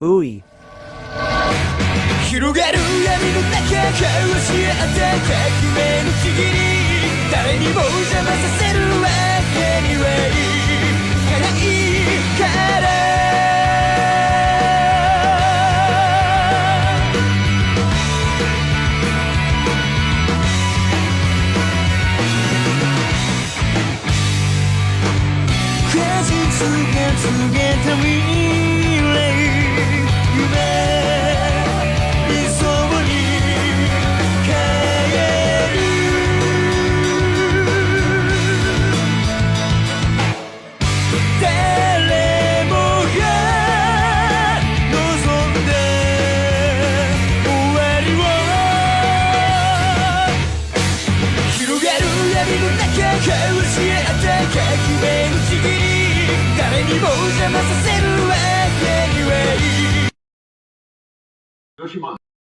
うい。広がる闇の中交わし合った革命のちぎり、誰にも邪魔させるわけにはいかないから。果実が告げた未来、夢理想に変える。誰もが望んで終わりを、広がる闇の中交わし合った革命のちぎり、誰にも邪魔させるわけにはいかない。広島